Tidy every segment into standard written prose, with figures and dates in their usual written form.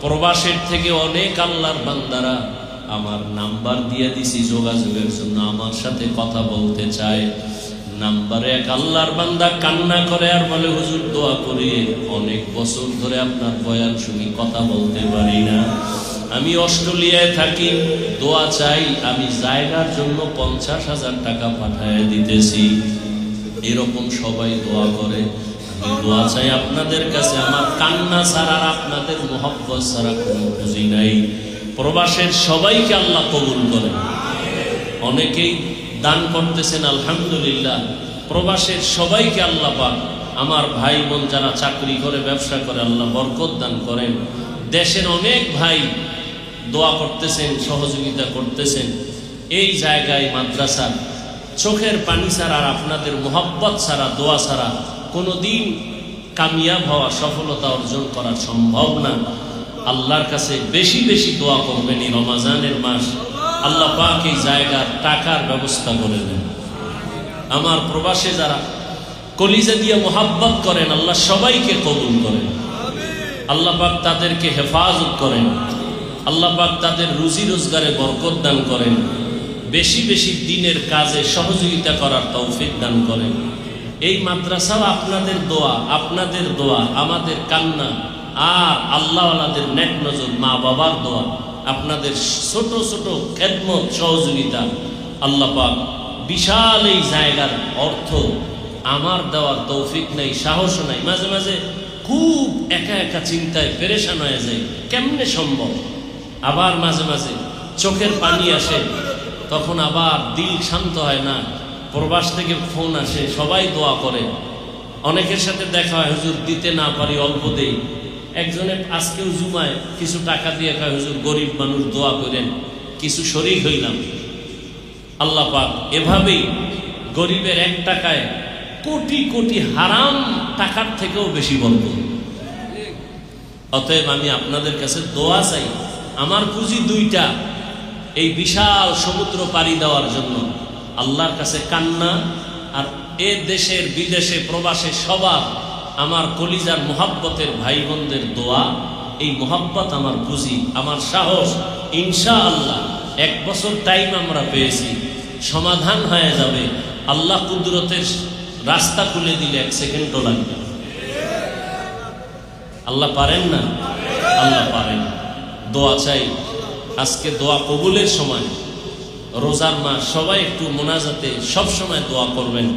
প্রবাসের থেকে অনেক আল্লাহর বান্দারা আমার নাম্বার দিয়ে দিছি যোগাযোগের জন্য, আমার সাথে কথা বলতে চায়। নাম্বারে এক আল্লাহর বান্দা কান্না করে আর বলে, হুজুর দোয়া করি, অনেক বছর ধরে আপনার বয়ান শুনি, কথা বলতে পারি না। আমি অস্ট্রেলিয়ায় থাকি, দোয়া চাই, আমি জায়গার জন্য 50,000 টাকা পাঠায় দিতেছি। এরকম সবাই দোয়া করে। আমি দোয়া চাই আপনাদের কাছে, আমার কান্না ছাড়া আর আপনাদের মোহব্বত ছাড়া কোনো পুঁজি নাই। প্রবাসের সবাইকে আল্লাহ কবুল করেন। অনেকেই দান করতেছেন, আলহামদুলিল্লাহ। প্রবাসের সবাইকে আল্লাহ পাক, আমার ভাই বোন যারা চাকরি করে ব্যবসা করে, আল্লাহ বরকত দান করেন। দেশের অনেক ভাই দোয়া করতেছেন, সহযোগিতা করতেছেন। এই জায়গায় মাদ্রাসা চোখের পানি ছাড়া আর আপনাদের মোহাব্বত ছাড়া, দোয়া ছাড়া কোনোদিন কামিয়াব হওয়া, সফলতা অর্জন করা সম্ভব না। আল্লাহর কাছে বেশি বেশি দোয়া করবেন। এই রমজানের মাস আল্লাহ পাক এই জায়গার টাকার ব্যবস্থা করে দেন। আমার প্রবাসে যারা কলিজা দিয়ে মোহাব্বত করেন, আল্লাহ সবাইকে কবুল করেন। আল্লাহ পাক তাদেরকে হেফাজত করেন। আল্লাহ পাক তাদের রুজি রোজগারে বরকত দান করেন। বেশি বেশি দিনের কাজে সহযোগিতা করার তৌফিক দান করেন। এই মাদ্রাসাও আপনাদের দোয়া, আপনাদের দোয়া, আমাদের কান্না আর আল্লাহওয়ালাদের নেক নজর, মা বাবার দোয়া, আপনাদের ছোট ছোট খেদমত, সহযোগিতা, আল্লাহ পাক বিশাল এই জায়গার অর্থ আমার দেওয়ার তৌফিক নাই, সাহস নাই। মাঝে মাঝে খুব একা একা চিন্তায় পেরেশান হয়ে যায়, কেমনে সম্ভব। আবার মাঝে মাঝে চোখের পানি আসে, তখন আবার দিল শান্ত হয় না। প্রবাস থেকে ফোন আসে, সবাই দোয়া করে। অনেকের সাথে দেখা হয়, হুজুর দিতে না পারি, অল্প দেই। একজনে আজকেও জুমায় কিছু টাকা দিয়ে কয়, হুজুর গরিব মানুষ দোয়া করেন, কিছু শরীক হইলাম। আল্লাহ পাক এভাবেই গরিবের 1 টাকায় কোটি কোটি হারাম টাকার থেকেও বেশি বরকত। অতএব আমি আপনাদের কাছে দোয়া চাই। আমার পুঁজি 2টা, এই বিশাল সমুদ্র পাড়ি দেওয়ার জন্য। আল্লাহর কাছে কান্না আর এ দেশের বিদেশে প্রবাসে সবার আমার কলিজার মোহাব্বতের ভাই বোনদের দোয়া। এই মোহাব্বত আমার পুঁজি, আমার সাহস। ইনশাআল্লাহ 1 বছর টাইম আমরা পেয়েছি, সমাধান হয়ে যাবে। আল্লাহ কুদরতের রাস্তা খুলে দিলে 1 সেকেন্ডও লাগবে। আল্লাহ পারেন না? আল্লাহ পারেন। দোয়া চাই। আজকে দোয়া কবুলের সময়, রোজার মাস, সবাই একটু মোনাজাতে সব সময় দোয়া করবেন।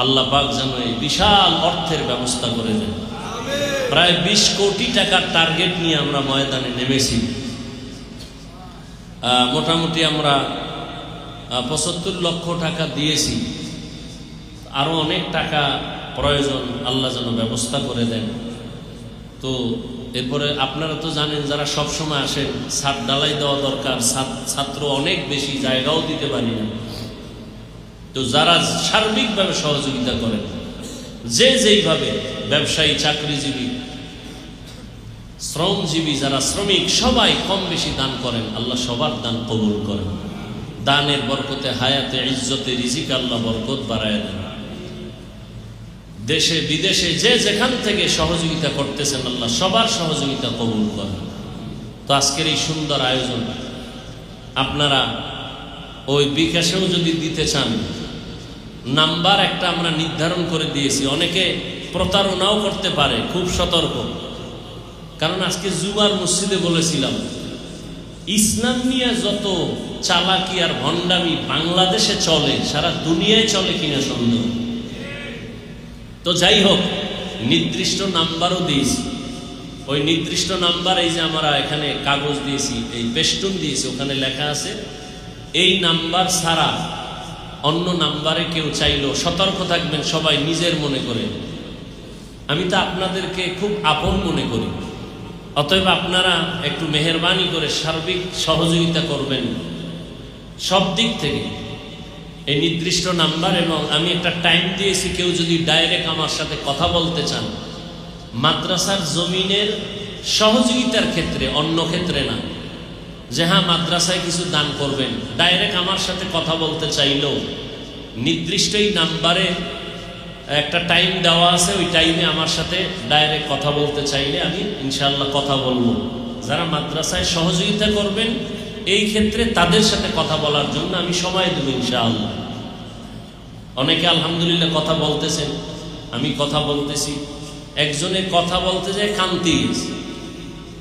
আল্লাহ পাক যেন এই বিশাল অর্থের ব্যবস্থা করে দেন। প্রায় 20 কোটি টাকার টার্গেট নিয়ে আমরা ময়দানে নেমেছি। মোটামুটি আমরা 75 লক্ষ টাকা দিয়েছি। আরো অনেক টাকা প্রয়োজন, আল্লাহ যেন ব্যবস্থা করে দেন। তো এরপরে আপনারা তো জানেন, যারা সব সময় আসেন, ছাদ ঢালাই দেওয়া দরকার। ছাত্র অনেক বেশি, জায়গাও দিতে পারি না। তো যারা সার্বিকভাবে সহযোগিতা করেন, যে যেইভাবে, ব্যবসায়ী, চাকরিজীবী, শ্রমজীবী, যারা শ্রমিক, সবাই কম বেশি দান করেন। আল্লাহ সবার দান কবুল করেন। দানের বরকতে, হায়াতে, ইজ্জতে, রিজিকে আল্লাহ বরকত বাড়ায় দেন। দেশে বিদেশে যে যেখান থেকে সহযোগিতা করতেছেন, আল্লাহ সবার সহযোগিতা কবুল করেন। তো আজকের এই সুন্দর আয়োজন আপনারা ওই বিকাশেও যদি দিতে চান, নাম্বার একটা আমরা নির্ধারণ করে দিয়েছি। অনেকে প্রতারণাও করতে পারে, খুব সতর্ক। কারণ আজকে জুমার মসজিদে বলেছিলাম, ইসলাম নিয়ে যত চালাকি আর ভণ্ডামি বাংলাদেশে চলে, সারা দুনিয়ায় চলে কিনা সন্দেহ। তো যাই হোক, নির্দিষ্ট নাম্বারও দিয়েছি। ওই নির্দিষ্ট নাম্বার, এই যে আমরা এখানে কাগজ দিয়েছি, এই পেস্টুন দিয়েছি, ওখানে লেখা আছে, এই নাম্বার ছাড়া অন্য নাম্বারে কেউ চাইলেও সতর্ক থাকবেন সবাই নিজের মনে করে। আমি তো আপনাদেরকে খুব আপন মনে করি। অতএব আপনারা একটু মেহেরবানি করে সার্বিক সহযোগিতা করবেন সব দিক থেকে। এই নির্দিষ্ট নাম্বার, এবং আমি একটা টাইম দিয়েছি, কেউ যদি ডাইরেক্ট আমার সাথে কথা বলতে চান, মাদ্রাসার জমিনের সহযোগিতার ক্ষেত্রে, অন্য ক্ষেত্রে না, যে হ্যাঁ মাদ্রাসায় কিছু দান করবেন, ডাইরেক্ট আমার সাথে কথা বলতে চাইলেও নির্দিষ্ট এই নাম্বারে একটা টাইম দেওয়া আছে। ওই টাইমে আমার সাথে ডাইরেক্ট কথা বলতে চাইলে আমি ইনশাআল্লাহ কথা বলবো। যারা মাদ্রাসায় সহযোগিতা করবেন এই ক্ষেত্রে তাদের সাথে কথা বলার জন্য আমি সময় দেব ইনশাআল্লাহ। অনেকে আলহামদুলিল্লাহ কথা বলতেছেন, আমি কথা বলতেছি। একজনে কথা বলতে যায় কান্তি গেছে,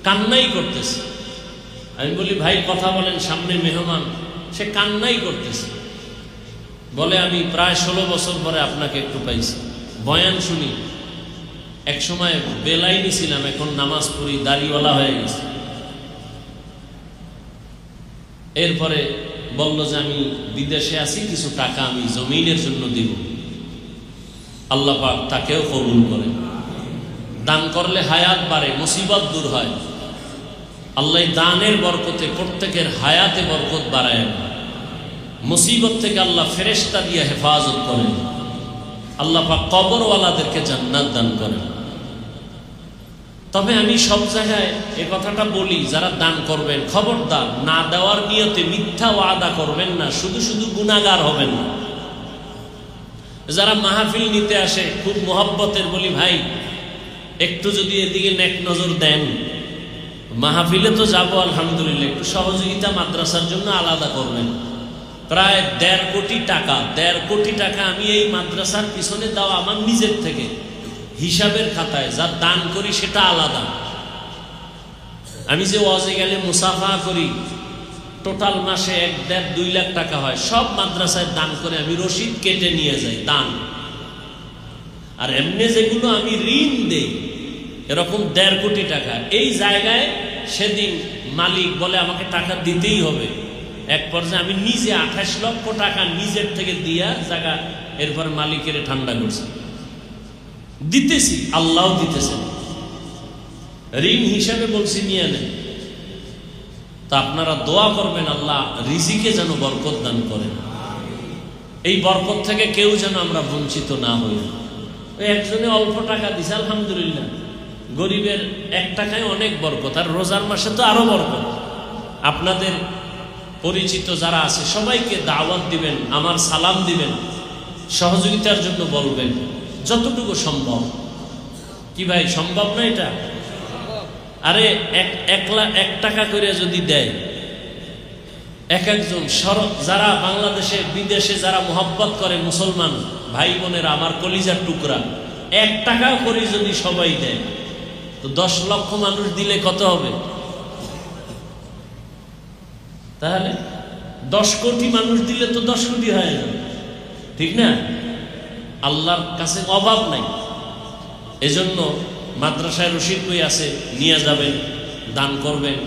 কান্নাই করতেছে। আমি বলি ভাই কথা বলেন, সামনে মেহমান। সে কান্নাই করতেছে, বলে আমি প্রায় 16 বছর পরে আপনাকে একটু পাইছি, বয়ান শুনি। এক সময় বেলাইনি ছিলাম, এখন নামাজ পড়ি, দাড়িওয়ালা হয়ে গেছে। এরপরে বলল যে আমি বিদেশে আছি, কিছু টাকা আমি জমিনের জন্য দিব। আল্লাহ পাক তাকেও কবুল করে। দান করলে হায়াত বাড়ে, মুসিবত দূর হয়। আল্লাহ দানের বরকতে প্রত্যেকের হায়াতে বরকত বাড়ায়, মুসিবত থেকে আল্লাহ ফেরেশতা দিয়ে হেফাজত করেন। আল্লাহ পাক কবরওয়ালাদেরকে জান্নাত দান করেন। তবে আমি সব জায়গায় এ কথাটা বলি, যারা দান করবেন খবরদার না দেওয়ার নিয়তে মিথ্যা ওয়াদা করবেন না, শুধু শুধু গুনাহগার হবেন না। যারা মাহফিল নিতে আসে খুব মোহব্বতের, বলি ভাই একটু যদি এদিকে নেক নজর দেন, মাহফিলে তো যাবো আলহামদুলিল্লাহ, একটু সহযোগিতা মাদ্রাসার জন্য আলাদা করবেন। প্রায় 1.5 কোটি টাকা, 1.5 কোটি টাকা আমি এই মাদ্রাসার পিছনে দেওয়া আমার নিজের থেকে, হিসাবের খাতায় যা দান করি সেটা আলাদা। আমি যে ওয়াজে গেলে মুসাফা করি, টোটাল মাসে 1.5-2 লাখ টাকা হয়, সব মাদ্রাসায় দান করে আমি রসিদ কেটে নিয়ে যাই দান। আর এমনি যেগুলো আমি ঋণ দেই, এরকম 1.5 কোটি টাকা, এই জায়গায় সেদিন মালিক বলে আমাকে টাকা দিতেই হবে। এক পর্যায়ে আমি নিজে 28 লক্ষ টাকা নিজের থেকে দিয়া জায়গা, এরপর মালিকের ঠান্ডা করছি, দিতেছি, আল্লাহ দিতেছেন, ঋণ হিসাবে বলছি নিয়ে নেন। তা আপনারা দোয়া করবেন আল্লাহ রিজিকে যেন বরকত দান করেন, এই বরকত থেকে কেউ যেন আমরা বঞ্চিত না হই। ওই একজনে অল্প টাকা দিছে আলহামদুলিল্লাহ, গরিবের 1 টাকায় অনেক বরকত, আর রোজার মাসে তো আরো বরকত। আপনাদের পরিচিত যারা আছে সবাইকে দাওয়াত দিবেন, আমার সালাম দিবেন, সহযোগিতার জন্য বলবেন যতটুকু সম্ভব। কি ভাই সম্ভব না এটা? আরে 1 টাকা করে যদি দেয় এক একজন, যারা বাংলাদেশে বিদেশে যারা মোহাব্বত করে মুসলমান ভাই বোনেরা, আমার কলিজার টুকরা, 1 টাকা করে যদি সবাই দেয় তো 10 লক্ষ মানুষ দিলে কত হবে? তাহলে 10 কোটি মানুষ দিলে তো 10 কোটি হয়ে যাবে, ঠিক না? আল্লাহর কাছে অভাব নাই। এজন্য মাদ্রাসায় রশিদ বই আছে, নিয়ে যাবেন, দান করবেন।